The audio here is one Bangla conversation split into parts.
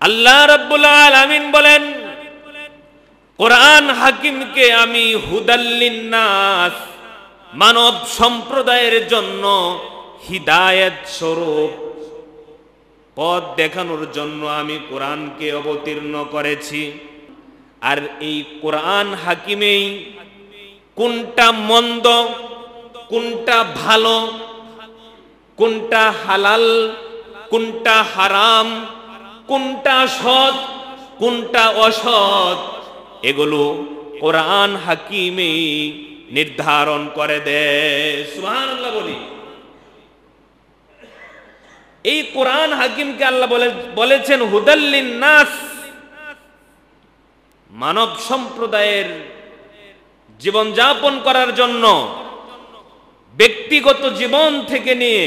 আল্লাহ রাব্বুল আলামিন বলেন, কোরআন হাকিমকে আমি হুদাল্লিন নাস, মানব সম্প্রদায়ের জন্য হিদায়াত স্বরূপ পথ দেখানোর জন্য আমি কোরআনকে অবতীর্ণ করেছি। আর এই কোরআন হাকিমেই কোনটা মন্দ, কোনটা ভালো, কোনটা হালাল, কোনটা হারাম, কোনটা সৎ, কোনটা অসৎ, এগুলো কোরআন হাকিমেই নির্ধারণ করে দেয়। সুবহানাল্লাহ বলি। এই কোরআন হাকিমকে আল্লাহ বলেছেন হুদাল্লিন নাস, মানব সম্প্রদায়ের জীবনযাপন করার জন্য, ব্যক্তিগত জীবন থেকে নিয়ে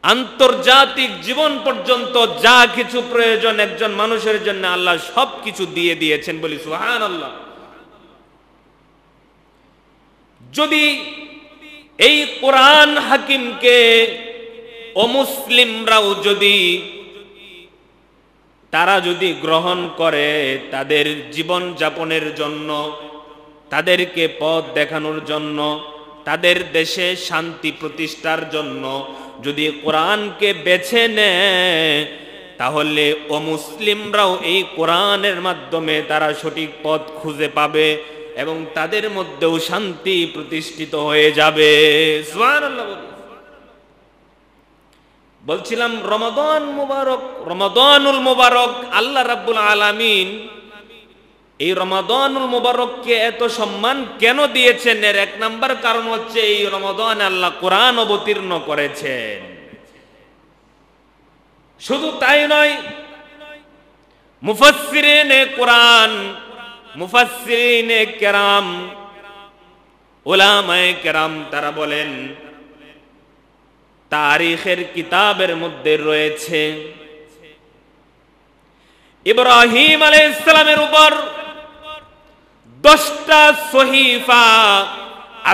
আন্তর্জাতিক জীবন পর্যন্ত যা কিছু প্রয়োজন একজন মানুষের জন্য আল্লাহ সবকিছু দিয়ে দিয়েছেন, বলি সুবহানাল্লাহ। যদি এই কোরআন হাকিমকে অমুসলিমরাও তারা যদি গ্রহণ করে, তাদের জীবন যাপনের জন্য, তাদেরকে পথ দেখানোর জন্য, তাদের দেশে শান্তি প্রতিষ্ঠার জন্য যদি কোরআনকে বেছে নেয়, তাহলে অমুসলিমরাও এই কোরআনের মাধ্যমে তারা সঠিক পথ খুঁজে পাবে এবং তাদের মধ্যেও শান্তি প্রতিষ্ঠিত হয়ে যাবে। সুবহানাল্লাহ। বলছিলাম রমাদান মুবারক, রমাদানুল মুবারক, আল্লাহ রাব্বুল আলামিন এই রমাদানুল মুবারককে এত সম্মান কেন দিয়েছেন? এর এক নাম্বার কারণ হচ্ছে এই রমাদানে আল্লাহ কোরআন অবতীর্ণ করেছেন। শুধু তাই নয়, মুফাসসিরিনে কোরআন, মুফাসসিরিনে কেরাম, উলামায়ে কেরাম তারা বলেন, তারিখের কিতাবের মধ্যে রয়েছে ইব্রাহিম আলাইহিস সালামের উপর 10টা সহিফা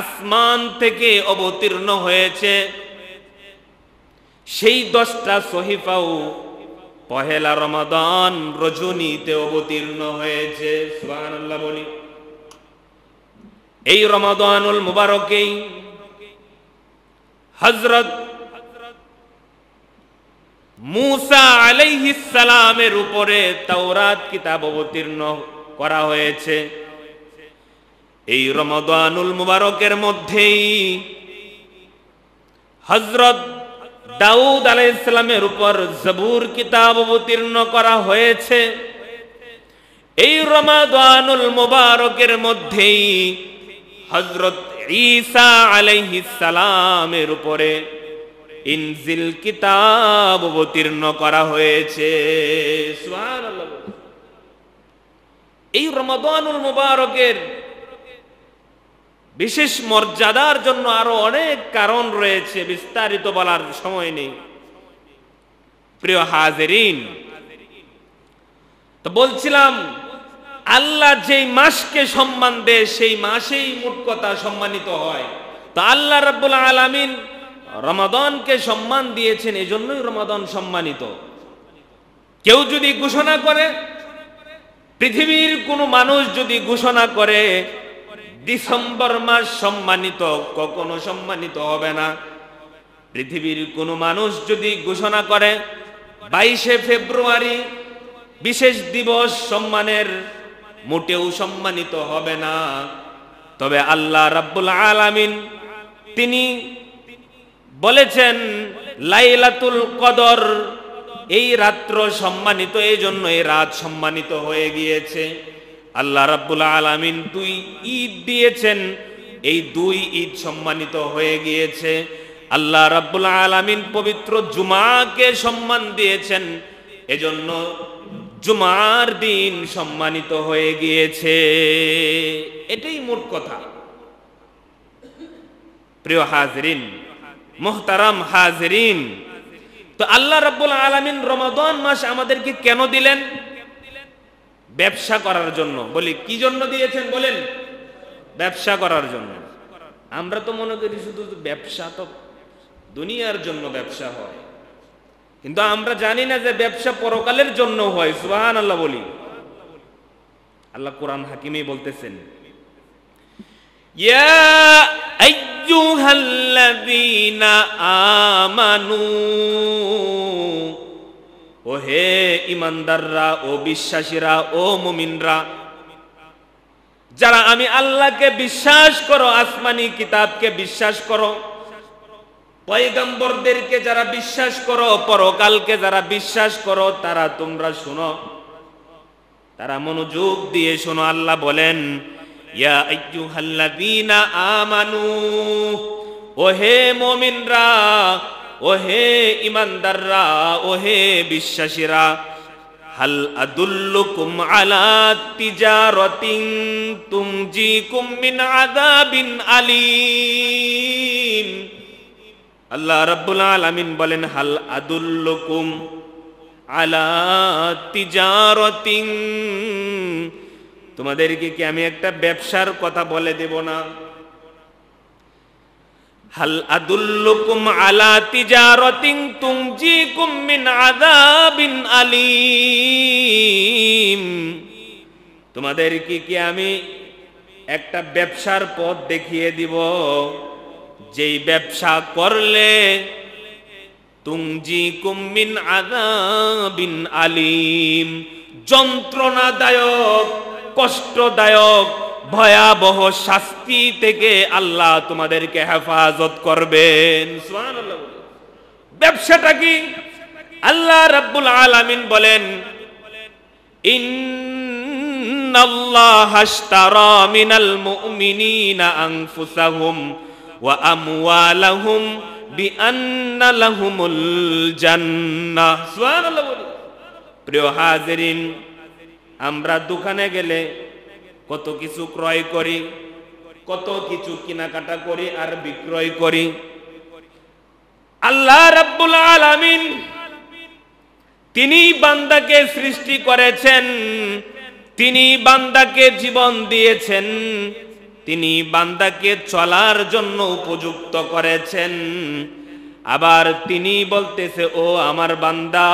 আসমান থেকে অবতীর্ণ হয়েছে। সেই 10টা সহিফাও পহেলা রমাদান রজনীতে অবতীর্ণ হয়েছে। সুবহানাল্লাহ বলি। এই রমাদানুল মুবারকেই হযরত মুসা আলাইহিস সালামের উপরে তাওরাত কিতাব অবতীর্ণ করা হয়েছে। এই রমাদানুল মুবারকের মধ্যেই হযরত দাউদ আলাইহিস সালামের উপর জবুর কিতাব অবতীর্ণ করা হয়েছে। এই রমাদানুল মুবারকের মধ্যেই হযরত ঈসা আলাইহিস সালামের উপরে ইনজিল কিতাব অবতীর্ণ করা হয়েছে। সুবহানাল্লাহ। এই রমাদানুল মুবারকের বিশেষ মর্যাদার জন্য আরো অনেক কারণ রয়েছে, বিস্তারিত বলার সময় নেই। প্রিয় হাজিরিন, তো বলছিলাম আল্লাহ যেই মাসকে সম্মান দেয় সেই মাসেই মোট কথা সম্মানিত হয়। তো আল্লাহ রাব্বুল আলামিন রমাদানকে সম্মান দিয়েছেন, এজন্যই রমাদান সম্মানিত। কেউ যদি ঘোষণা করে, পৃথিবীর কোনো মানুষ যদি ঘোষণা করে ডিসেম্বর মাস সম্মানিত, কখনো সম্মানিত হবে না। পৃথিবীর কোনো মানুষ যদি ঘোষণা করে 22শে ফেব্রুয়ারি বিশেষ দিবস সম্মানের, মোটেও সম্মানিত হবে না। তবে আল্লাহ রাব্বুল আলামিন তিনি বলেছেন লাইলাতুল কদর, এই রাত্র সম্মানিত, এই জন্য এই রাত সম্মানিত হয়ে গিয়েছে। আল্লাহ রাব্বুল আলামিন 2 ঈদ দিয়েছেন, এই 2 ঈদ সম্মানিত হয়ে গিয়েছে। আল্লাহ রাব্বুল আলামিন পবিত্র জুমাকে সম্মান দিয়েছেন, এজন্য জুমার দিন সম্মানিত হয়ে গিয়েছে। এটাই মোট কথা। প্রিয় হাজিরিন, মুহতারাম হাজিরিন, তো আল্লাহ রাব্বুল আলামিন রমাদান মাস আমাদেরকে কেন দিলেন? ব্যবসা করার জন্য। বলি কি জন্য দিয়েছেন বলেন? ব্যবসা করার জন্য। আমরা তো মনে করি শুধু ব্যবসা তো দুনিয়ার জন্য ব্যবসা হয়, কিন্তু আমরা জানি না যে ব্যবসা পরকালের জন্য হয়। সুবহানাল্লাহ বলি। আল্লাহ কোরআন হাকিমেই বলতেছেন, ইয়া আইয়ুহাল্লাযীনা আমানু, ও হে ঈমানদাররা, ও বিশ্বাসীরা, ও মুমিনরা, যারা আমি আল্লাহকে বিশ্বাস করো, আসমানি কিতাবকে বিশ্বাস করো, পয়গম্বরদেরকে যারা বিশ্বাস করো, পরকালকে যারা বিশ্বাস করো, তারা তোমরা শোনো, তারা মনোযোগ দিয়ে শোনো। আল্লাহ বলেন, ইয়া আইয়ুহাল্লাযীনা আমানু, ও হে মুমিনরা, ও হে ঈমানদাররা, ও হে বিশ্বাসীরা, হাল আদুল্লুকুম আলা তিজারাতিন তুনজিকুম মিন আযাবিন আলীম। আল্লাহ রাব্বুল আলামিন বলেন, হাল আদুল্লুকুম আলা তিজারাতিন, তোমাদেরকে কি আমি একটা ব্যবসার কথা বলে দেব না? হাল আদুল্লুকুম আলা তিজারাতিন তুনজিকুম মিন আযাবিন আলীম, তোমাদেরকে কি আমি একটা ব্যবসার পথ দেখিয়ে দিব, যেই ব্যবসা করলে তুনজিকুম মিন আযাবিন আলীম, যন্ত্রণাদায়ক, কষ্টদায়ক, ভয়াবহ শাস্তি থেকে আল্লাহ তোমাদেরকে হেফাজত করবেন। সুবহানাল্লাহ। ব্যবসাটা কি? আল্লাহ রাব্বুল আলামিন বলেন, ইন্নাল্লাহা আশতারা মিনাল মুমিনিনা আনফুসাহুম ওয়া আমওয়ালাহুম বিআন্না লাহুমুল জান্নাহ। সুবহানাল্লাহ। প্রিয় হাজিরিন, আমরা দোকানে গেলে কত কিছু ক্রয় করি, কত কিছু কেনাকাটা করি আর বিক্রয় করি। আল্লাহ রাব্বুল আলামিন তিনি বান্দাকে সৃষ্টি করেছেন, তিনি বান্দাকে জীবন দিয়েছেন, তিনি বান্দাকে চলার জন্য উপযুক্ত করেছেন। আবার তিনি বলতেছে, ও আমার বান্দা,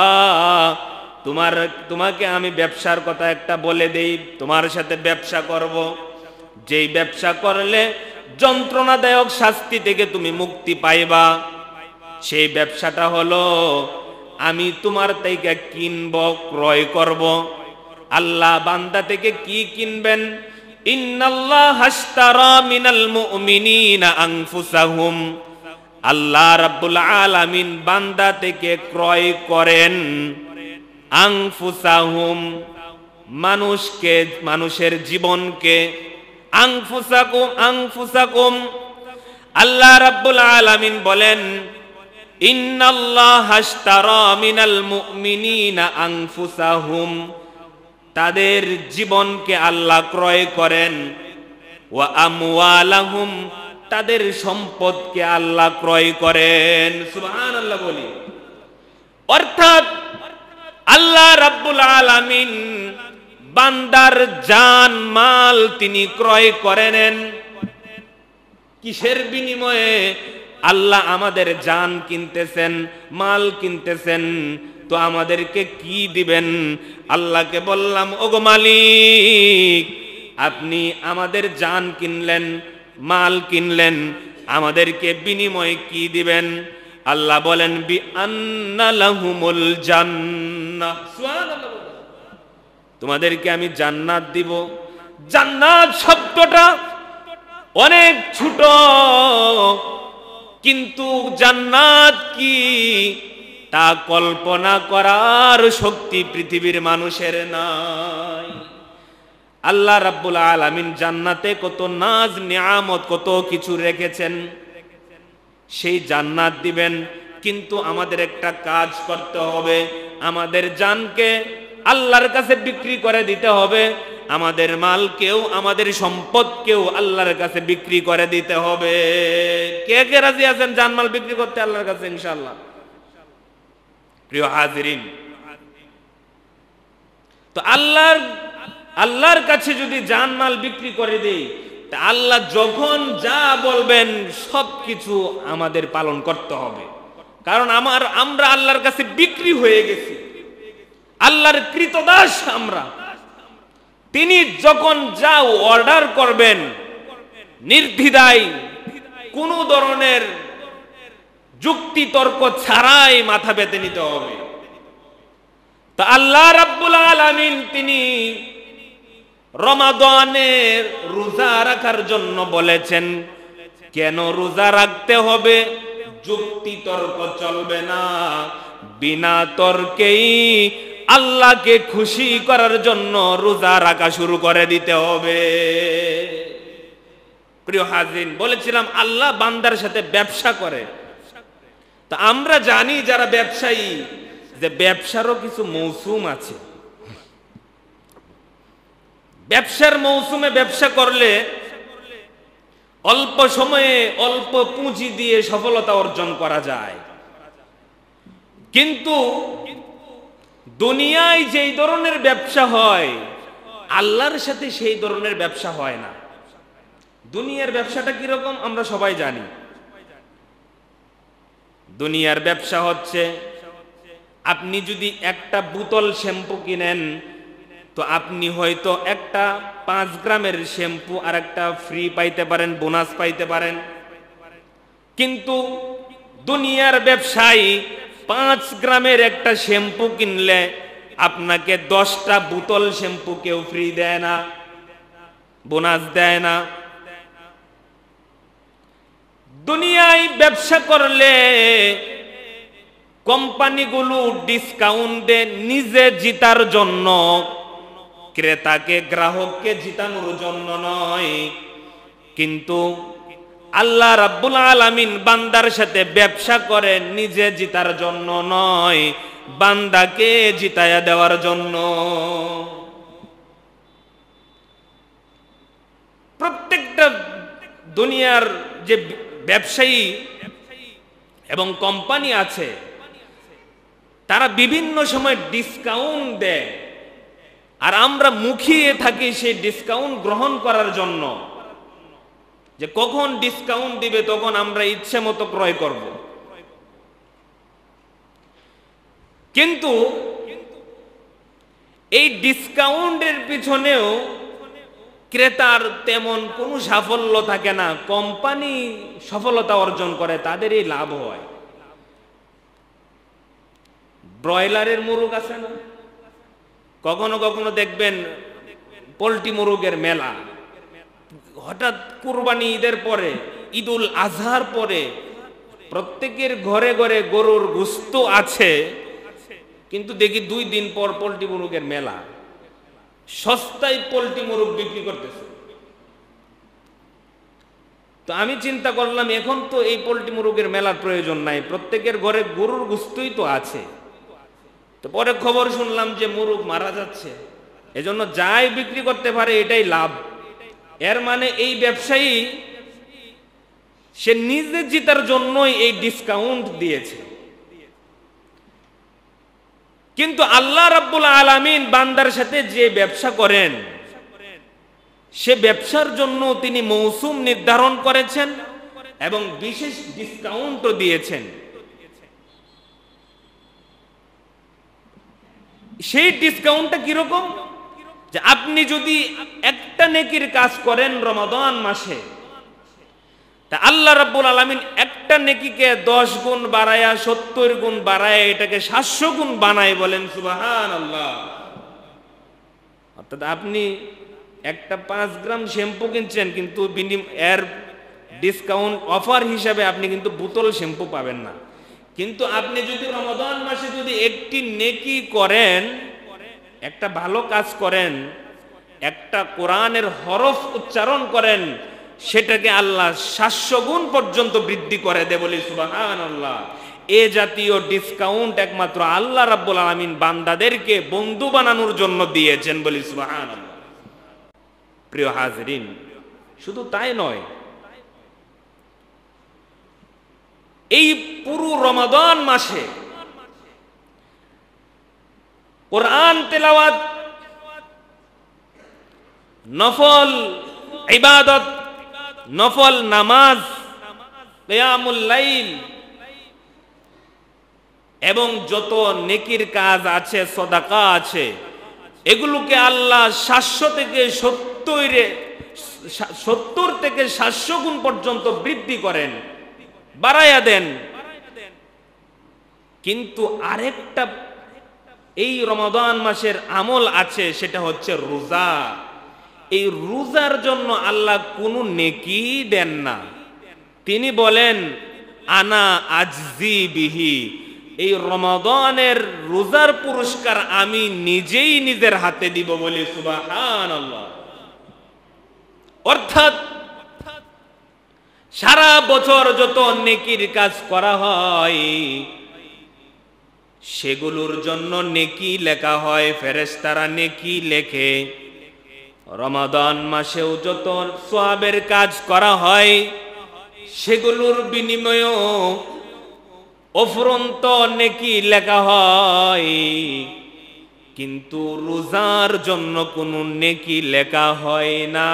তোমাকে আমি ব্যবসার কথা একটা বলে দেই, তোমার সাথে ব্যবসা করব, যেই ব্যবসা করলে যন্ত্রণাদায়ক শাস্তি থেকে তুমি মুক্তি পাইবা। সেই ব্যবসাটা হলো, আমি তোমার থেকে কিনব, ক্রয় করব। আল্লাহ বান্দা থেকে কি কিনবেন? ইন্নাল্লাহা আশতারা মিনাল মুমিনিনা আনফুসাহুম, আল্লাহ রাব্বুল আলামিন বান্দা থেকে ক্রয় করেন আনফুসাহুম, মানুষকে, মানুষের জীবনকে। আনফুসাকুম, আল্লাহ রাব্বুল আলামিন বলেন, ইন্নাল্লাহা আশতারা মিনাল মুমিনিনা আনফুসাহুম, তাদের জীবনকে আল্লাহ ক্রয় করেন। ওয়া আমওয়ালাহুম, তাদের সম্পদকে আল্লাহ ক্রয় করেন। সুবহানাল্লাহ বলি। অর্থাৎ আল্লাহ রাব্বুল আলামিন বান্দার জান মাল তিনি ক্রয় করে নেন। কিসের বিনিময়ে? আল্লাহ আমাদের জান কিনতেছেন, মাল কিনতেছেন, তো আমাদেরকে কি দিবেন? আল্লাহকে বললাম, ওগো মালিক, আপনি আমাদের জান কিনলেন, মাল কিনলেন, আমাদেরকে বিনিময়ে কি দিবেন? আল্লাহ বলেন, বি আন্না লাহুমুল জান্নাহ। সুবহানাল্লাহ। তোমাদেরকে আমি জান্নাত দিব। জান্নাত শব্দটা অনেক ছোট, কিন্তু জান্নাত কি তা কল্পনা করার শক্তি পৃথিবীর মানুষের নাই। আল্লাহ রাব্বুল আলামিন জান্নাতে কত নাজ নিয়ামত, কত কিছু রেখেছেন, সেই জান্নাত দিবেন। কিন্তু আমাদের একটা কাজ করতে হবে, আমাদের জানকে আল্লাহর কাছে বিক্রি করে দিতে হবে, আমাদের মালকেও, আমাদের সম্পদকেও আল্লাহর কাছে বিক্রি করে দিতে হবে। কে কে রাজি আছেন জানমাল বিক্রি করতে আল্লাহর কাছে ইনশাআল্লাহ? প্রিয় হাজিরিন, তো আল্লাহর কাছে যদি জানমাল বিক্রি করে দেই, তা আল্লাহ যখন যা বলবেন সবকিছু আমাদের পালন করতে হবে। কারণ আমরা আল্লাহর কাছে বিক্রি হয়ে গেছি, আল্লাহর কৃতদাস আমরা। তিনি যখন যা অর্ডার করবেন নির্দ্বিধায় কোনো ধরনের যুক্তি তর্ক ছাড়াই মাথা পেতে নিতে হবে। তা আল্লাহ রাব্বুল আলামিন তিনি রমাদানের রোজা রাখার জন্য বলেছেন। কেন রোজা রাখতে হবে? যুক্তি তর্ক চলবে না, বিনা তর্কেই আল্লাহকে খুশি করার জন্য রোজা রাখা শুরু করে দিতে হবে। প্রিয় হাজিরিন, বলেছিলাম আল্লাহ বান্দার সাথে ব্যবসা করে। তা আমরা জানি যারা ব্যবসায়ী যে ব্যবসারও কিছু মৌসুম আছে। ব্যবসার মৌসুমে ব্যবসা করলে অল্প সময়ে অল্প পুঁজি দিয়ে সফলতা অর্জন করা যায়, কিন্তু দুনিয়ায় যেই ধরনের ব্যবসা হয় আল্লাহর সাথে সেই ধরনের ব্যবসা হয় না। দুনিয়ার ব্যবসাটা কিরকম আমরা সবাই জানি। দুনিয়ার ব্যবসা হচ্ছে, আপনি যদি একটা বোতল শ্যাম্পু কিনেন তো আপনি হয়তো একটা 5 গ্রামের শ্যাম্পু আর একটা ফ্রি পাইতে পারেন, বোনাস পাইতে পারেন। কিন্তু দুনিয়ার ব্যবসায়ী 5 গ্রামের একটা শ্যাম্পু কিনলে আপনাকে 10টা বোতল শ্যাম্পু কেউ ফ্রি দেয় না, বোনাস দেয় না। দুনিয়ায় ব্যবসা করলে কোম্পানিগুলো ডিসকাউন্ট দেয় নিজে জিতার জন্য, ক্রেতাকে গ্রাহককে জিতানোর জন্য নয়। কিন্তু আল্লাহ রাব্বুল আলামিন বান্দার সাথে ব্যবসা করে নিজে জিতার জন্য নয়, বান্দাকে জিতায়া দেওয়ার জন্য। প্রত্যেকটা দুনিয়ার যে ব্যবসায়ী এবং কোম্পানি আছে তারা বিভিন্ন সময় ডিসকাউন্ট দেয়, আর আমরা মুখিয়ে থাকি সেই ডিসকাউন্ট গ্রহণ করার জন্য, যে কখন ডিসকাউন্ট দিবে তখন আমরা ইচ্ছে মতো ক্রয় করব। কিন্তু এই ডিসকাউন্টের পিছনেও ক্রেতার তেমন কোনো সাফল্য থাকে না, কোম্পানি সফলতা অর্জন করে, তাদেরই লাভ হয়। ব্রয়লারের মুরগ আছে না, কখনো কখনো দেখবেন পোল্ট্রি মুরগের মেলা, হঠাৎ কুরবানি ঈদের পরে, ঈদুল আজহার পরে প্রত্যেকের ঘরে ঘরে গরুর গোশত আছে, কিন্তু দেখি 2 দিন পর পোল্ট্রি মুরগের মেলা, সস্তায় পোল্ট্রি মুরগ বিক্রি করতেছে। তো আমি চিন্তা করলাম এখন তো এই পোল্ট্রি মুরগের মেলার প্রয়োজন নাই, প্রত্যেকের ঘরে গরুর গোশতই তো আছে। তো পরে খবর শুনলাম যে মুরগ মারা যাচ্ছে, এজন্য যাই বিক্রি করতে পারে এটাই লাভ। এর মানে এই ব্যবসায়ী সে নিজে জিতার জন্যই এই ডিসকাউন্ট দিয়েছে। কিন্তু আল্লাহ রাব্বুল আলামিন বান্দার সাথে যে ব্যবসা করেন সে ব্যবসার জন্য তিনি মৌসুম নির্ধারণ করেছেন এবং বিশেষ ডিসকাউন্টও দিয়েছেন। সেই ডিসকাউন্টটা কিরকম? যে আপনি যদি একটা নেকির কাজ করেন রমাদান মাসে, তা আল্লাহ রাব্বুল আলামিন একটা নেকিকে 10 গুণ বাড়ায়া 70 গুণ বাড়ায়া এটাকে 700 গুণ বানায়, বলেন সুবহানাল্লাহ। অর্থাৎ আপনি একটা 5 গ্রাম শ্যাম্পু কিনছেন, কিন্তু এর ডিসকাউন্ট অফার হিসাবে আপনি কিন্তু বোতল শ্যাম্পু পাবেন না। কিন্তু আপনি যদি রমাদান মাসে যদি একটি নেকি করেন, একটা ভালো কাজ করেন, একটা কোরআনের হরফ উচ্চারণ করেন, সেটাকে আল্লাহ 700 গুণ পর্যন্ত বৃদ্ধি করে দেয়, বলি সুবহানাল্লাহ। এ জাতীয় ডিসকাউন্ট একমাত্র আল্লাহ রাব্বুল আলামিন বান্দাদেরকে বন্ধু বানানোর জন্য দিয়েছেন, বলি সুবহানাল্লাহ। প্রিয় হাজিরিন, শুধু তাই নয়, এই পুরো রমাদান মাসে কোরআন তেলাওয়াত, নফল ইবাদত, নফল নামাজ, কিয়ামুল লাইল, এবং যত নেকির কাজ আছে, সদাকা আছে, এগুলোকে আল্লাহ 700 থেকে 70 থেকে 700 গুণ পর্যন্ত বৃদ্ধি করেন, বাড়ায়া দেন। কিন্তু আরেকটা এই রমাদান মাসের আমল আছে, সেটা হচ্ছে রোজা। এই রোজার জন্য আল্লাহ কোনো নেকি দেন না। তিনি বলেন আনা আজজি বিহি, এই রমাদানের রোজার পুরস্কার আমি নিজেই নিজের হাতে দিব বলি সুবহানাল্লাহ। অর্থাৎ সারা বছর যত নেকির কাজ করা হয় সেগুলোর জন্য নেকি লেখা হয়, ফেরেশতারা নেকি লেখে। রমাদান মাসেও যত সওয়াবের কাজ করা হয় সেগুলোর বিনিময়েও অফুরন্ত নেকি লেখা হয়, কিন্তু রোজার জন্য কোনো নেকি লেখা হয় না।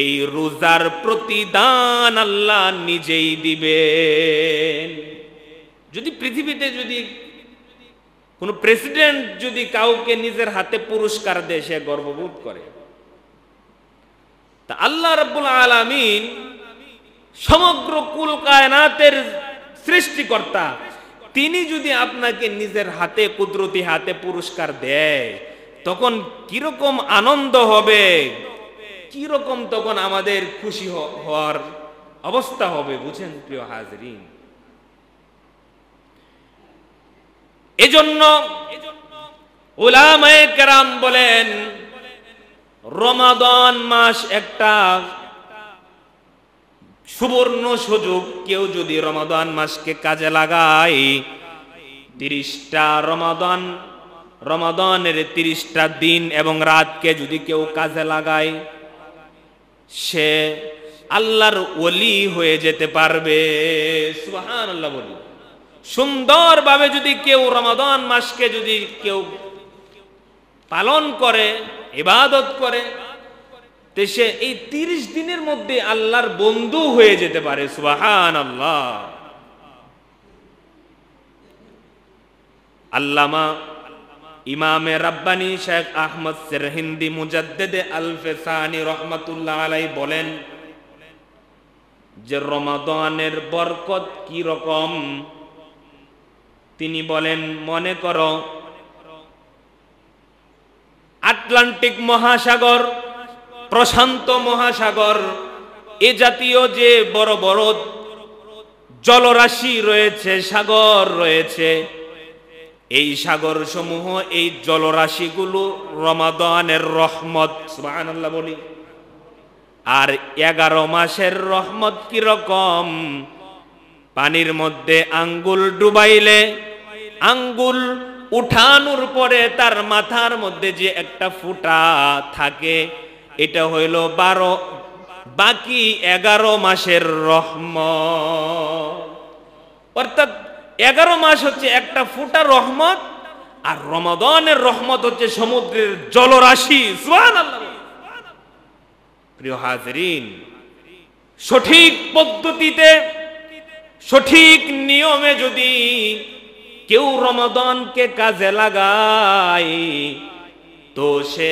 এই রোজার প্রতিদান আল্লাহ নিজেই দিবেন। যদি পৃথিবীতে যদি কোন প্রেসিডেন্ট যদি কাউকে নিজের হাতে পুরস্কার দেয়, সে গর্ববোধ করে। তা আল্লাহ রাব্বুল আলামিন সমগ্র কুল কায়নাতের সৃষ্টিকর্তা, তিনি যদি আপনাকে নিজের হাতে, কুদরতি হাতে পুরস্কার দেয়, তখন কিরকম আনন্দ হবে, কিরকম তখন আমাদের খুশি হওয়ার অবস্থা হবে, বুঝেন প্রিয় হাজরিন। এজন্য উলামায়ে কেরাম বলেন রমাদান মাস একটা সুবর্ণ সুযোগ। কেউ যদি রমাদান মাসকে কাজে লাগায়, 30টা রমাদানের 30টা দিন এবং রাতকে যদি কেউ কাজে লাগায়, সে আল্লাহর ওলি হয়ে যেতে পারবে। সুবহানাল্লাহ বলি। সুন্দরভাবে যদি কেউ রমাদান মাসকে যদি কেউ পালন করে, ইবাদত করে, তো সে এই 30 দিনের মধ্যে আল্লাহর বন্ধু হয়ে যেতে পারে। সুবহানাল্লাহ। আল্লামা ইমামে রাব্বানি শেখ আহমদ সিরহিন্দি মুজাদ্দিদে আল-ফিসানি রাহমাতুল্লাহ আলাইহি বলেন যে রমাদানের বরকত কি রকম। তিনি বলেন, মনে করো আটলান্টিক মহাসাগর, প্রশান্ত মহাসাগর, এ জাতীয় যে বড় বড় জলরাশি রয়েছে, সাগর রয়েছে, এই সাগর সমূহ, এই জলরাশিগুলো রমাদানের রহমত। সুবহানাল্লাহ বলি। আর 11 মাসের রহমত কি রকম? পানির মধ্যে আঙ্গুল ডুবাইলে, আঙ্গুল উঠানোর পরে তার মাথার মধ্যে যে একটা ফুটা থাকে, এটা হইল বাকি 11 মাসের রহমত। অর্থাৎ 11 মাস হচ্ছে একটা ফুটা রহমত, আর রমাদানের রহমত হচ্ছে সমুদ্রের জলরাশি। সুবহানাল্লাহ। প্রিয় হাজরিন, সঠিক পদ্ধতিতে, সঠিক নিয়মে যদি কেউ রমাদানকে কাজে লাগায়, তো সে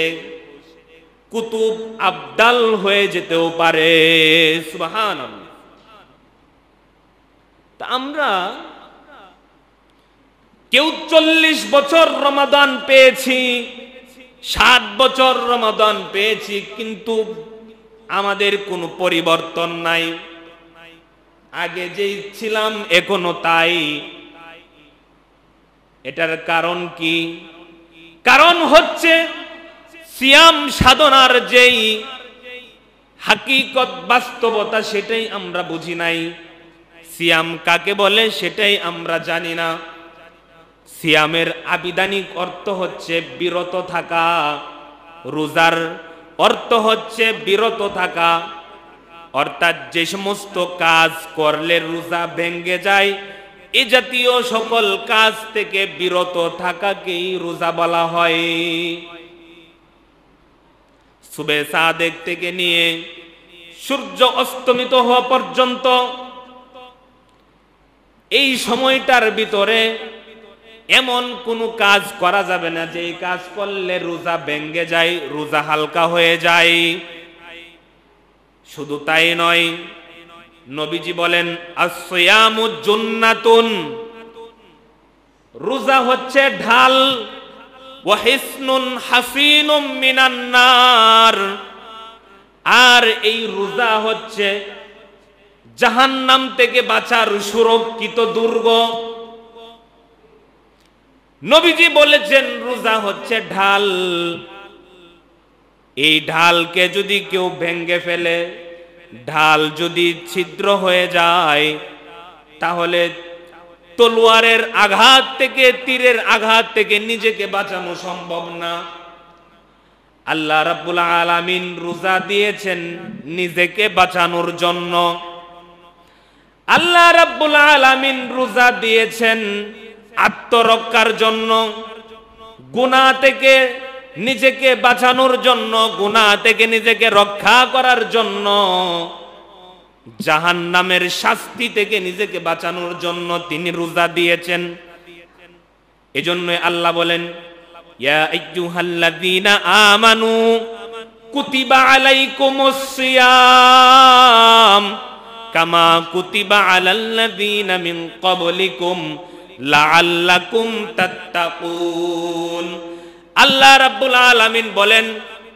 কুতুব আবদাল হয়ে যেতেও পারে। সুবহানাল্লাহ। তা আমরা কেউ 40 বছর রমাদান পেয়েছি, 60 বছর রমাদান পেয়েছি, কিন্তু আমাদের কোনো পরিবর্তন নাই। আগে যেই ছিলাম এখনো তাই। এটার কারণ কি? কারণ হচ্ছে সিয়াম সাধনার যেই হাকিকত, বাস্তবতা, সেটাই আমরা বুঝি নাই। সিয়াম কাকে বলে সেটাই আমরা জানি না। সিয়ামের আবিধানিক অর্থ হচ্ছে বিরত থাকা, রোজার অর্থ হচ্ছে বিরত থাকা। অর্থাৎ যে সমস্ত কাজ করলে রোজা ভেঙে যায়, এ জাতীয় সকল কাজ থেকে বিরত থাকাকেই রোজা বলা হয়। সুবে সাদেক থেকে নিয়ে সূর্য অস্তমিত হওয়া পর্যন্ত এই সময়টার ভিতরে এমন কোনো কাজ করা যাবে না যে এই কাজ করলে রোজা ভেঙে যায়, রোজা হালকা হয়ে যায়। শুধু তাই নয়, নবীজি বলেন as-siyamu junnatun, রোজা হচ্ছে ঢাল, ওয়া হিসনুন হাসিনুম মিনান নার, আর এই রোজা হচ্ছে জাহান্নাম থেকে বাঁচার সুরক্ষিত দুর্গ। নবীজি বলেছেন রোজা হচ্ছে ঢাল, এই ঢালকে যদি কেউ ভেঙে ফেলে, ঢাল যদি ছিদ্র হয়ে যায়, তাহলে তলোয়ারের আঘাত থেকে, তীরের আঘাত থেকে নিজেকে বাঁচানো সম্ভব না। আল্লাহ রাব্বুল আলামিন রোজা দিয়েছেন নিজেকে বাঁচানোর জন্য। আল্লাহ রাব্বুল আলামিন রোজা দিয়েছেন আত্মরক্ষার জন্য, গুনাহ থেকে নিজেকে বাঁচানোর জন্য, গুনাহ থেকে নিজেকে রক্ষা করার জন্য, জাহান্নামের শাস্তি থেকে নিজেকে বাঁচানোর জন্য তিনি রোজা দিয়েছেন। এজন্য আল্লাহ বলেন ইয়া আইয়ুহাল্লাযীনা আমানু কুতিবা আলাইকুমুস সিয়াম কামা কুতিবা আলাল্লাযীনা মিন ক্বাবলিকুম লাআল্লাকুম তাত্তাকুন। আল্লাহ রাব্বুল আলামিন বলেন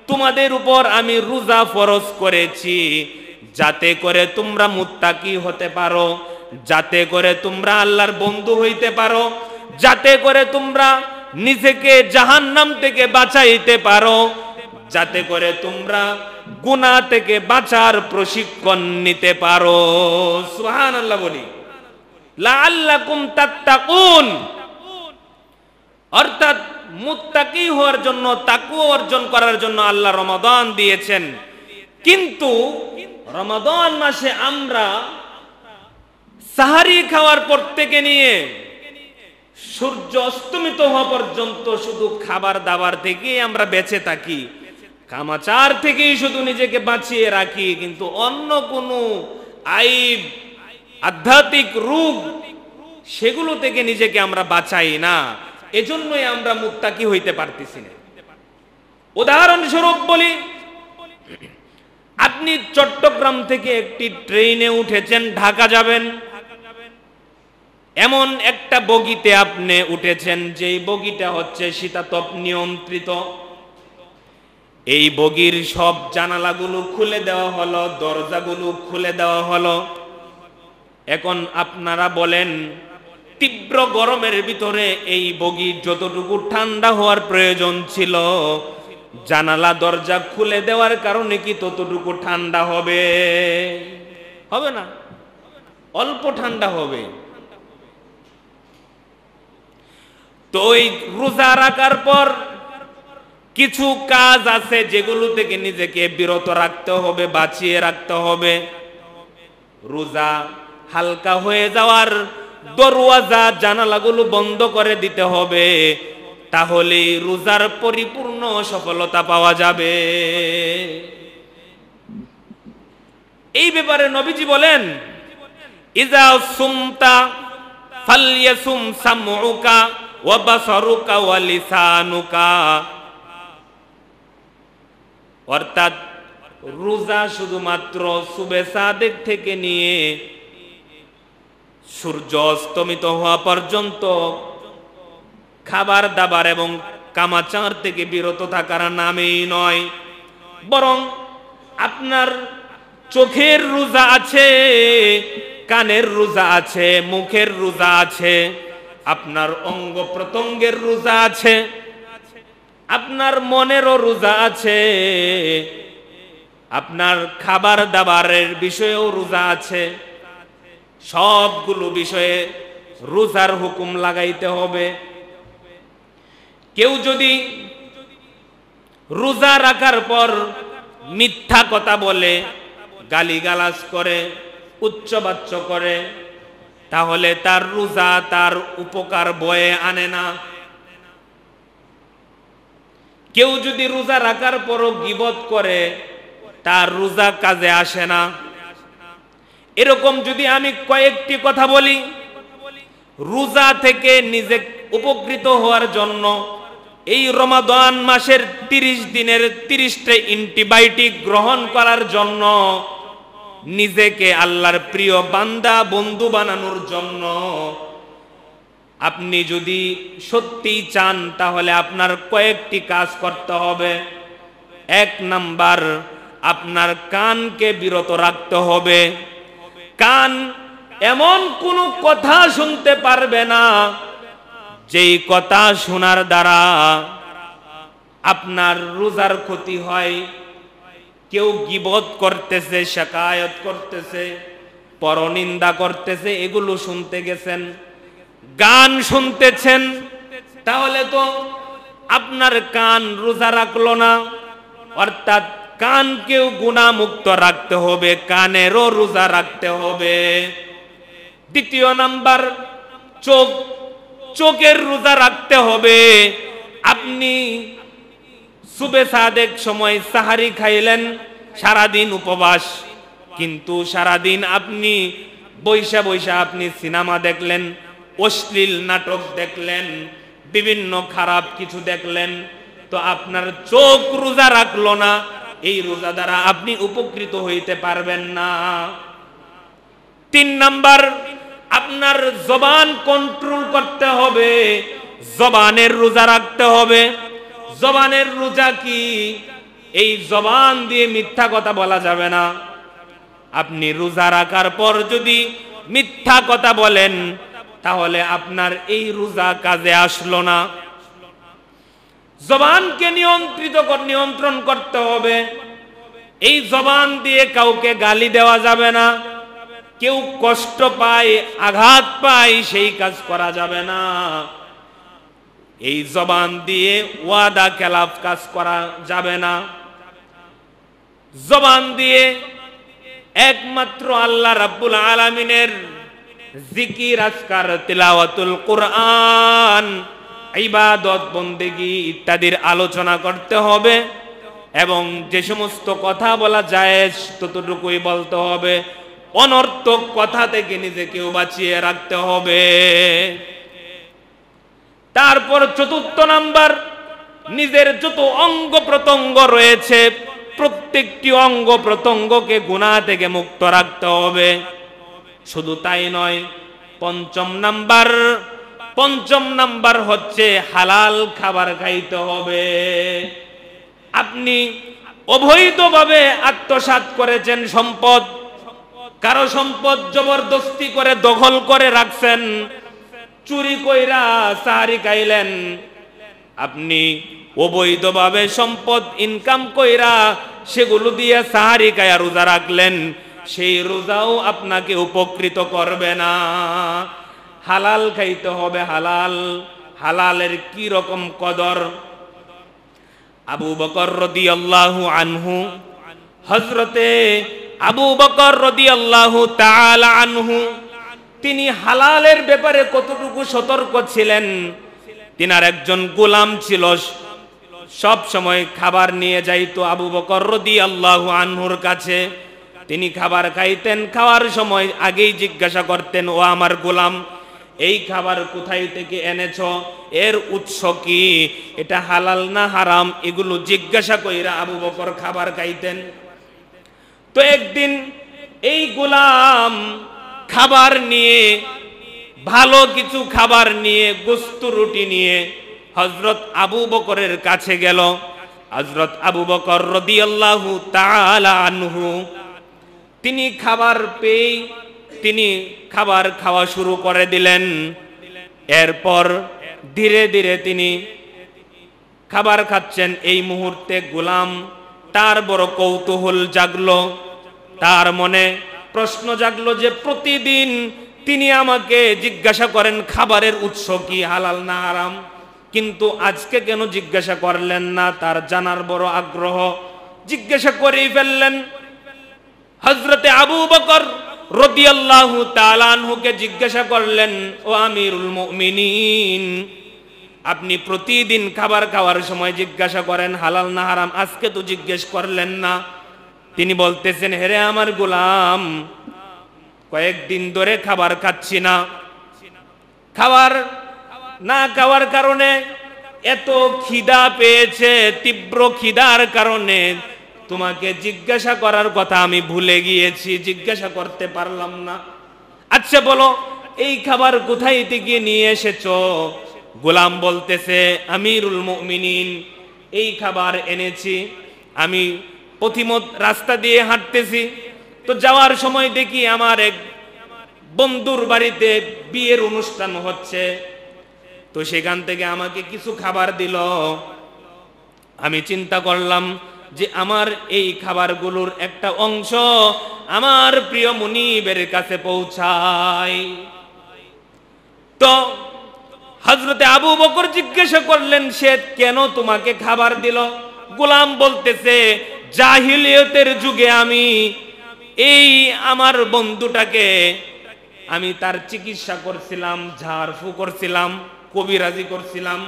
তোমাদের উপর আমি রোজা ফরজ করেছি যাতে করে তোমরা মুত্তাকি হতে পারো, যাতে করে তোমরা আল্লাহর বন্ধু হইতে পারো, যাতে করে তোমরা নিজেকে জাহান্নাম থেকে বাঁচাইতে পারো, যাতে করে তোমরা গুনাহ থেকে বাঁচার প্রশিক্ষণ নিতে পারো। সুবহানাল্লাহ বলি, লাআল্লাকুম তাত্তাকুন, অর্থাৎ মুত্তাকি হওয়ার জন্য, তাকওয়া অর্জন করার জন্য আল্লাহ রমাদান দিয়েছেন। কিন্তু রমাদান মাসে আমরা সাহারি খাওয়ার পর থেকে নিয়ে সূর্য অস্তমিত হওয়া পর্যন্ত শুধু খাবার দাবার থেকেই আমরা বেঁচে থাকি, কামাচার থেকেই শুধু নিজেকে বাঁচিয়ে রাখি, কিন্তু অন্য কোনো আইব, আধ্যাত্মিক রোগ, সেগুলো থেকে নিজেকে আমরা বাঁচাই না। এজন্যই আমরা মুত্তাকি হইতে পারতেছি না। উদাহরণস্বরূপ বলি, আপনি চট্টগ্রাম থেকে একটি ট্রেনে উঠেছেন, ঢাকা যাবেন, এমন একটা বগিতে আপনি উঠেছেন যেই বগিটা হচ্ছে শীতাতপ নিয়ন্ত্রিত। এই বগির সব জানালাগুলো খুলে দেওয়া হলো, দরজাগুলো খুলে দেওয়া হলো। এখন আপনারা বলেন, তীব্র গরমের ভিতরে এই বগি যতটুকু ঠান্ডা হওয়ার প্রয়োজন ছিল, জানালা দরজা খুলে দেওয়ার কারণে কি ততটুকু ঠান্ডা হবে? হবে না, অল্প ঠান্ডা হবে। তো ওই রোজা রাখার পর কিছু কাজ আছে যেগুলো থেকে নিজেকে বিরত রাখতে হবে, বাঁচিয়ে রাখতে হবে। রোজা হালকা হয়ে যাওয়ার দরওয়াজা, জানালাগুলো বন্ধ করে দিতে হবে, তাহলে রোজার পরিপূর্ণ সফলতা পাওয়া যাবে। এই ব্যাপারে নবীজি বলেন ইযা সুমতা ফালইয়াসুম সামউকা ওয়া বাসারুকা ওয়া লিসানুকা, অর্থাৎ রোজা শুধুমাত্র সুবে সাদেক থেকে নিয়ে সূর্য অস্তমিত হওয়া পর্যন্ত খাবার দাবার এবং কামাচার থেকে বিরত থাকার নামেই নয়, বরং আপনার চোখের রোজা আছে, কানের রোজা আছে, মুখের রোজা আছে, আপনার অঙ্গ প্রত্যঙ্গের রোজা আছে, আপনার মনেরও রোজা আছে, আপনার খাবার দাবারের বিষয়েও রোজা আছে। সবগুলো বিষয়ে রোজার হুকুম লাগাইতে হবে। কেউ যদি রোজা রাখার পর মিথ্যা কথা বলে, গালিগালাজ করে, উচ্চবাচ্য করে, তাহলে তার রোজা তার উপকার বয়ে আনে না। কেউ যদি রোজা রাখার পরও গীবত করে, তার রোজা কাজে আসে না। এরকম যদি আমি কয়েকটি কথা বলি, রোজা থেকে নিজে উপকৃত হওয়ার জন্য এই রমাদান মাসের 30 দিনের 30টা অ্যান্টিবায়োটিক গ্রহণ করার জন্য, নিজেকে আল্লাহর প্রিয় বান্দা বন্ধু বানানোর জন্য আপনি যদি সত্যিই চান তাহলে আপনার কয়েকটি কাজ করতে হবে। 1 নাম্বার, আপনার কানকে বিরত রাখতে হবে। কান এমন কোনো কথা শুনতে পারবে না যেই কথা শোনার দ্বারা আপনার রোজার ক্ষতি হয়। কেউ গীবত করতেছে, শিকায়ত করতেছে, পরনিন্দা করতেছে, এগুলো শুনতে গেছেন, গান শুনতেছেন, তাহলে তো আপনার কান রোজা রাখলো না। অর্থাৎ কানকেও গুনাহমুক্ত রাখতে হবে, কানেরও রোজা রাখতে হবে। 2 নাম্বার, চোখের রোজা রাখতে হবে। আপনি সুবে সাদেক সময় সাহারি খাইলেন, সারাদিন উপবাস, কিন্তু সারাদিন আপনি বৈশা বৈশা আপনি সিনেমা দেখলেন, অশ্লীল নাটক দেখলেন, বিভিন্ন খারাপ কিছু দেখলেন, তো আপনার চোখ রোজা রাখলো না। এই রোজা দ্বারা আপনি উপকৃত হইতে পারবেন না। 3 নাম্বার, আপনার জবান কন্ট্রোল করতে হবে, জবানের রোজা রাখতে হবে। জবানের রোজা কি? এই জবান দিয়ে মিথ্যা কথা বলা যাবে না। আপনি রোজা রাখার পর যদি মিথ্যা কথা বলেন তাহলে আপনার এই রোজা কাজে আসলো না। জবানকে নিয়ন্ত্রণ করতে হবে। এই জবান দিয়ে কাউকে গালি দেওয়া যাবে না, কেউ কষ্ট পায়, আঘাত পায়, সেই কাজ করা যাবে না। এই জবান দিয়ে ওয়াদা খেলাফ কাজ করা যাবে না। জবান দিয়ে একমাত্র আল্লাহ রাব্বুল আলামিনের জিকির, আজকার, তিলাওয়াতুল কুরআন, ইবাদত, বন্দেগী ইত্যাদির আলোচনা করতে হবে। এবং যে সমস্ত কথা বলা যায় ততটুকুই বলতে হবে। অনর্থক কথা থেকে নিজেকেও বাঁচিয়ে রাখতে হবে। তারপর 4 নাম্বার, নিজের যত অঙ্গ প্রত্যঙ্গ রয়েছে প্রত্যেকটি অঙ্গ প্রত্যঙ্গকে গুনাহ থেকে মুক্ত রাখতে হবে। শুধু তাই নয়, 5 নাম্বার হচ্ছে হালাল খাবার খাইতে হবে। আপনি অবৈধভাবে আত্মসাৎ করেছেন সম্পদ, কারো সম্পদ জবরদস্তি করে দখল করে রাখছেন, চুরি কইরা সাহারি খাইলেন, আপনি অবৈধভাবে সম্পদ ইনকাম কইরা সেগুলো দিয়ে সাহারি খায়া রোজা রাখলেন, সেই রোজাও আপনাকে উপকৃত করবে না। হালাল খাইতে হবে, হালাল। হালালের কি রকম কদর! আবু বকর রাদিয়াল্লাহু আনহু, হযরতে আবু বকর রাদিয়াল্লাহু তাআলা আনহু, তিনি হালালের ব্যাপারে কতটুকু সতর্ক ছিলেন। তিনার একজন গোলাম ছিল, সব সময় খাবার নিয়ে যাইতো আবু বকর রাদিয়াল্লাহু আনহুর কাছে। তিনি খাবার খাইতেন, খাওয়ার সময় আগেই জিজ্ঞাসা করতেন, ও আমার গোলাম, এই খাবার কোথায় থেকে এনেছো, এর উৎস কি, এটা হালাল না হারাম, এগুলো জিজ্ঞাসা কইরা আবু বকর খাবার খাইতেন। তো একদিন এই গোলাম খাবার নিয়ে, ভালো কিছু খাবার নিয়ে, গোস্ত রুটি নিয়ে হযরত আবু বকরের কাছে গেল। হযরত আবু বকর রাদিয়াল্লাহু তাআলা আনহু, তিনি খাবার পেয়ে তিনি খাবার খাওয়া শুরু করে দিলেন। এরপর ধীরে ধীরে তিনি খাবার খাচ্ছেন। এই মুহূর্তে গোলাম, তার বড় কৌতূহল জাগলো, তার মনে প্রশ্ন জাগলো যে প্রতিদিন তিনি আমাকে জিজ্ঞাসা করেন খাবারের উৎস কি, হালাল না হারাম, কিন্তু আজকে কেন জিজ্ঞাসা করলেন না? তার জানার বড় আগ্রহ, জিজ্ঞাসা করেই ফেললেন। হযরতে আবু বকর রাদিয়াল্লাহু তাআলা আনহুকে জিজ্ঞাসা করলেন, ও আমিরুল মুমিনিন, আপনি প্রতিদিন খাবার খাওয়ার সময় জিজ্ঞাসা করেন হালাল না হারাম, আজকে তো জিজ্ঞেস করলেন না। তিনি বলতেছেন, হেরে আমার গোলাম, কয়েকদিন ধরে খাবার খাচ্ছি না, খাবার না খাওয়ার কারণে এত খিদা পেয়েছে, তীব্র খিদার কারণে তোমাকে জিজ্ঞাসা করার কথা আমি ভুলে গিয়েছি, জিজ্ঞাসা করতে পারলাম না। আচ্ছা বলো, এই খাবার কোথায় থেকে নিয়ে এসেছো? গোলাম বলতেছে, আমিরুল মুমিনিন, এই খাবার এনেছি। আমি পথিমত রাস্তা দিয়ে হাঁটতেছি, তো যাওয়ার সময় দেখি আমার এক বন্ধুর বাড়িতে বিয়ের অনুষ্ঠান হচ্ছে, তো সেখান থেকে আমাকে কিছু খাবার দিল। আমি চিন্তা করলাম যে আমার এই খাবারগুলোর একটা অংশ আমার প্রিয় মুনিবের কাছে পৌঁছায়। তো হযরতে আবু বকর জিজ্ঞাসা করলেন, সে কেন তোমাকে খাবার দিল? গোলাম বলতেছে, জাহিলিয়তের যুগে আমি এই আমার বন্ধুটাকে আমি তার চিকিৎসা করছিলাম, ঝাড়ফু করছিলাম, কবিরাজি করছিলাম।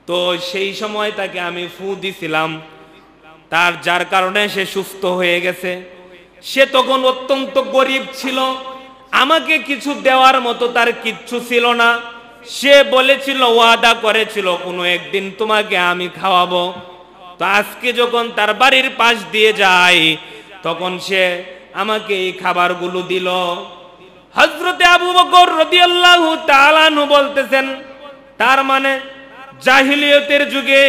তো সেই সময় তাকে আমি ফু দিছিলাম, তার যার কারণে সে সুস্থ হয়ে গেছে। সে তখন অত্যন্ত গরিব ছিল, আমাকে কিছু দেওয়ার মতো তার কিচ্ছু ছিল না। সে বলেছিল, ওয়াদা করেছিল কোনো একদিন তোমাকে আমি খাওয়াবো। তো আজকে যখন তার বাড়ির পাশ দিয়ে যাই, তখন সে আমাকে এই খাবারগুলো দিল। হযরতে আবু বকর রাদিয়াল্লাহু তাআলা আনহু বলতেছেন, তার মানে জাহিলিয়তের যুগে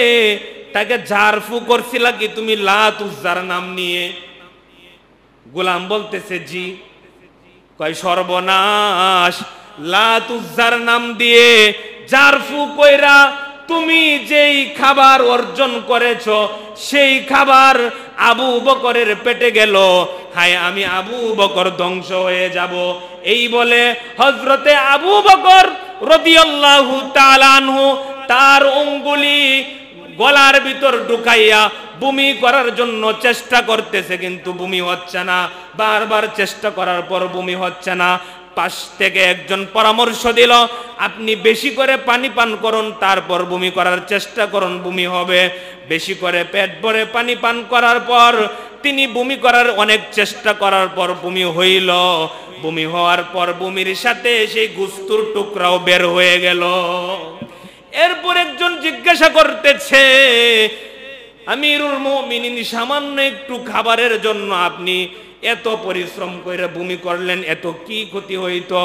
তাকে ঝাড়ফু করছিলা কি তুমি লাত উজ্জার নাম নিয়ে? গোলাম বলতেছে, জি। কয়, সর্বনাশ, লাত উজ্জার নাম দিয়ে ঝাড়ফু কইরা তুমি যেই খাবার অর্জন করেছো সেই খাবার আবু বকরের পেটে গেল, হায় আমি আবু বকর ধ্বংস হয়ে যাব। এই বলে হযরতে আবু বকর রাদিয়াল্লাহু তাআলা আনহু তার আঙ্গুলি গলার ভিতর ঢুকাইয়া বমি করার জন্য চেষ্টা করতেছে, কিন্তু বমি হচ্ছে না। বারবার চেষ্টা করার পর বমি হচ্ছে না। পাশ থেকে একজন পরামর্শ দিল, আপনি বেশি করে পানি পান করুন, তারপর বমি করার চেষ্টা করুন, বমি হবে। বেশি করে পেট ভরে পানি পান করার পর তিনি বমি করার অনেক চেষ্টা করার পর বমি হইল। বমি হওয়ার পর বমির সাথে সেই গোশতের টুকরাও বের হয়ে গেল। এরপর একজন জিজ্ঞাসা করতেছে, আমিরুল মুমিনিন, সামান্য একটু খাবারের জন্য আপনি এত পরিশ্রম করে বমি করলেন, এত কি ক্ষতি হইতো?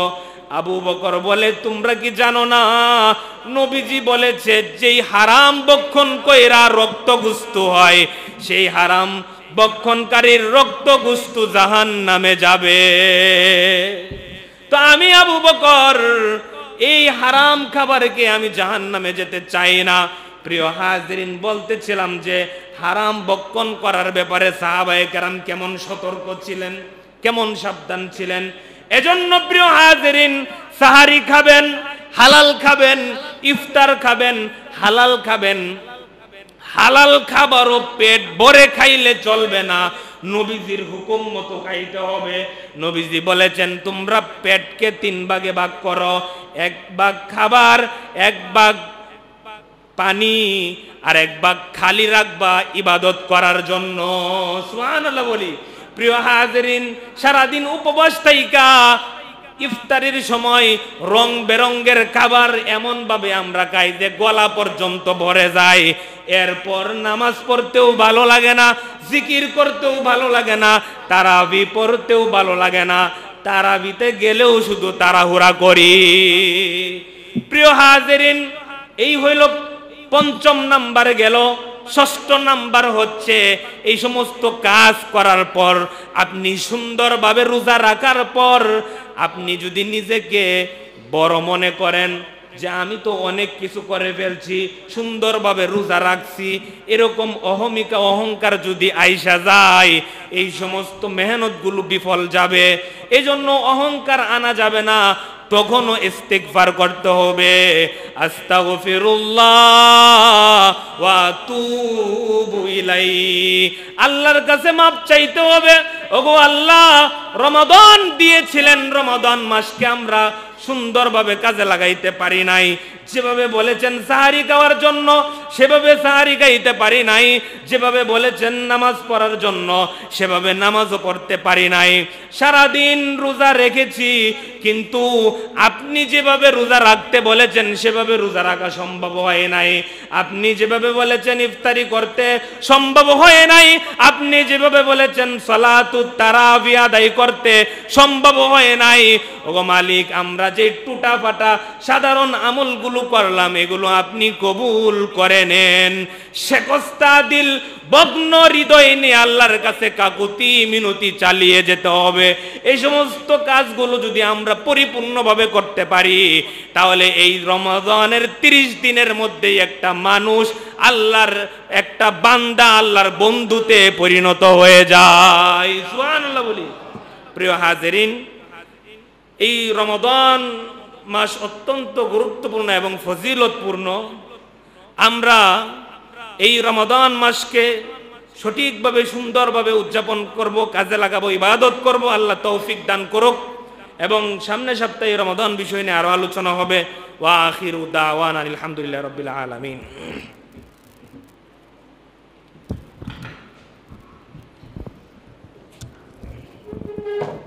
আবু বকর বলে, তোমরা কি জানো না, নবীজি বলেছে যেই হারাম ভক্ষণ কইরা রক্ত গুস্ত হয়, সেই হারাম ভক্ষণকারীর রক্ত গুস্ত জাহান্নামে যাবে। তো আমি আবু বকর এই হারাম খাবারকে আমি জাহান্নামে যেতে চাই না। প্রিয় হাজিরিন, বলতেছিলাম যে হারাম ভক্ষণ করার ব্যাপারে সাহাবায়ে কেরাম কেমন সতর্ক ছিলেন, কেমন সাবধান ছিলেন। এজন্য প্রিয় হাজিরিন, সাহারি খাবেন হালাল খাবেন, ইফতার খাবেন হালাল খাবেন। হালাল খাবারও পেট ভরে খাইলে চলবে না, নবীজির হুকুম মতো খাইতে হবে। নবীজি বলেছেন, তোমরা পেটকে 3 ভাগে ভাগ করো, 1 ভাগ খাবার, 1 ভাগ পানি, আর 1 ভাগ খালি রাখবা ইবাদত করার জন্য। সুবহানাল্লাহ বলি। প্রিয় হাজিরিন, সারাদিন উপবাস থাইকা ইফতারের সময় রং বেরঙ্গের খাবার এমন ভাবে আমরা খাই যে গলা পর্যন্ত ভরে যায়। এরপর নামাজ পড়তেও ভালো লাগে না, জিকির করতেও ভালো লাগে না, তারাবি পড়তেও ভালো লাগে না। তারাবিতে গেলেও শুধু তাড়াহুড়া করি। প্রিয় হাজিরিন, এই হইল 5ম নাম্বারে গেল। 6ষ্ঠ নাম্বার হচ্ছে, এই সমস্ত কাজ করার পর আপনি সুন্দরভাবে রোজা রাখার পর আপনি যদি নিজেকে বড় মনে করেন যে আমি তো অনেক কিছু করে ফেলছি, সুন্দরভাবে রোজা রাখছি, এরকম অহমিকা অহংকার যদি আইসা যায়, এই সমস্ত মেহনতগুলো বিফল যাবে। এজন্য অহংকার আনা যাবে না, তখনও ইস্তিগফার করতে হবে। আস্তাগফিরুল্লাহ ওয়া আতুবু ইলাইহি, আল্লাহর কাছে মাপ চাইতে হবে। ওগো আল্লাহ, রমাদান দিয়েছিলেন, রমাদান মাসকে আমরা সুন্দরভাবে কাজে লাগাইতে পারি নাই, যেভাবে বলেছেন সাহারি খাওয়ার জন্য সেভাবে সাহারি খাইতে পারি নাই, যেভাবে বলেছেন নামাজ পড়ার জন্য সেভাবে নামাজও পড়তে পারি নাই। সারাদিন রোজা রেখেছি, কিন্তু আপনি যেভাবে রোজা রাখতে বলেছেন সেভাবে রোজা রাখা সম্ভব হয় নাই। আপনি যেভাবে বলেছেন ইফতারি করতে সম্ভব হয় নাই। আপনি যেভাবে বলেছেন সালাতুত তারাবি আদায় করতে সম্ভব হয় নাই। ওগো মালিক, আমরা যে টুটা ফাটা সাধারণ আমলগুলো করলাম এগুলো আপনি কবুল করে নেন। শেকস্তা দিল ভগ্ন হৃদয় নিয়ে আল্লাহর কাছে কাকুতি মিনতি চালিয়ে যেতে হবে। এই সমস্ত কাজগুলো যদি আমরা পরিপূর্ণভাবে করতে পারি তাহলে এই রমাদানের 30 দিনের মধ্যেই একটা মানুষ আল্লাহর একটা বান্দা আল্লাহর বন্ধুতে পরিণত হয়ে যায়। সুবহানাল্লাহ বলি। প্রিয় হাজিরিন, এই রমাদান মাস অত্যন্ত গুরুত্বপূর্ণ এবং ফজিলতপূর্ণ। আমরা এই রমাদান মাসকে সঠিকভাবে সুন্দরভাবে উদযাপন করব, কাজে লাগাবো, ইবাদত করব। আল্লাহ তৌফিক দান করুক। এবং সামনের সপ্তাহে রমাদান বিষয় নিয়ে আরো আলোচনা হবে। ওয়া আখিরু দাওয়ানা আলহামদুলিল্লাহি রাব্বিল আলামিন।